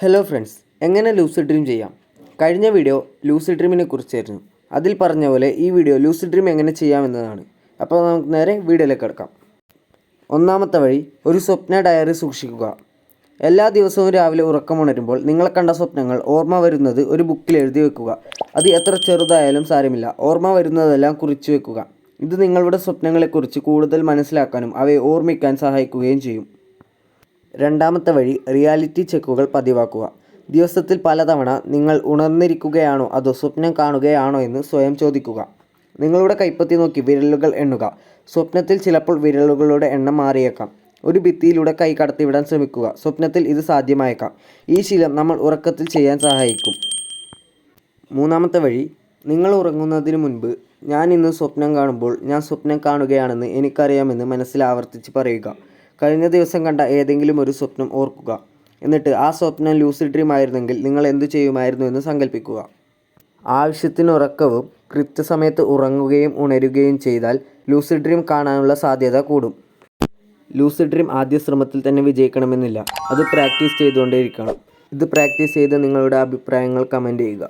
Hello friends, എങ്ങനെ lucid dream ചെയ്യാം? കഴിഞ്ഞ വീഡിയോ ലൂസിഡ് ഡ്രീമിനെ കുറിച്ചായിരുന്നു. അതിൽ പറഞ്ഞ പോലെ ഈ വീഡിയോ ലൂസിഡ് ഡ്രീം എങ്ങനെ ചെയ്യാമെന്നതാണ്. അപ്പോൾ നമുക്ക് നേരെ വീഡിയോയിലേക്ക് കിടക്കാം. ഒന്നാമത്തെ വഴി, ഒരു സ്വപ്ന ഡയറി സൂക്ഷിക്കുക. എല്ലാ ദിവസവും രാവിലെ ഉറക്കമുണരുമ്പോൾ നിങ്ങൾ കണ്ട സ്വപ്നങ്ങൾ ഓർമ്മ വരുന്നത് ഒരു ബുക്കിൽ എഴുതി വെക്കുക. അത് എത്ര ചെറുതായാലും സാരമില്ല, ഓർമ്മ വരുന്നതെല്ലാം കുറിച്ചു വെക്കുക. ഇത് നിങ്ങളുടെ സ്വപ്നങ്ങളെക്കുറിച്ച് കൂടുതൽ മനസ്സിലാക്കാനും അവയെ ഓർമ്മിക്കാൻ സഹായിക്കുകയും ചെയ്യും. രണ്ടാമത്തെ വഴി, റിയാലിറ്റി ചെക്കുകൾ പതിവാക്കുക. ദിവസത്തിൽ പലതവണ നിങ്ങൾ ഉണർന്നിരിക്കുകയാണോ അതോ സ്വപ്നം കാണുകയാണോ എന്ന് സ്വയം ചോദിക്കുക. നിങ്ങളുടെ കൈപ്പത്തി നോക്കി വിരലുകൾ എണ്ണുക. സ്വപ്നത്തിൽ ചിലപ്പോൾ വിരലുകളുടെ എണ്ണം മാറിയേക്കാം. ഒരു ഭിത്തിയിലൂടെ കൈ കടത്തിവിടാൻ ശ്രമിക്കുക. സ്വപ്നത്തിൽ ഇത് സാധ്യമായേക്കാം. ഈ ശീലം നമ്മൾ ഉറക്കത്തിൽ ചെയ്യാൻ സഹായിക്കും. മൂന്നാമത്തെ വഴി, നിങ്ങൾ ഉറങ്ങുന്നതിന് മുൻപ് ഞാൻ ഇന്ന് സ്വപ്നം കാണുമ്പോൾ ഞാൻ സ്വപ്നം കാണുകയാണെന്ന് എനിക്കറിയാമെന്ന് മനസ്സിൽ ആവർത്തിച്ച് പറയുക. കഴിഞ്ഞ ദിവസം കണ്ട ഏതെങ്കിലും ഒരു സ്വപ്നം ഓർക്കുക. എന്നിട്ട് ആ സ്വപ്നം ലൂസിഡ് ഡ്രീം ആയിരുന്നെങ്കിൽ നിങ്ങൾ എന്തു ചെയ്യുമായിരുന്നു എന്ന് സങ്കല്പിക്കുക. ആവശ്യത്തിന് ഉറക്കവും കൃത്യസമയത്ത് ഉറങ്ങുകയും ഉണരുകയും ചെയ്താൽ ലൂസിഡ് ഡ്രീം കാണാനുള്ള സാധ്യത കൂടും. ലൂസിഡ് ഡ്രീം ആദ്യ ശ്രമത്തിൽ തന്നെ വിജയിക്കണമെന്നില്ല. അത് പ്രാക്ടീസ് ചെയ്തുകൊണ്ടേയിരിക്കണം. ഇത് പ്രാക്ടീസ് ചെയ്ത് നിങ്ങളുടെ അഭിപ്രായങ്ങൾ കമൻറ്റ് ചെയ്യുക.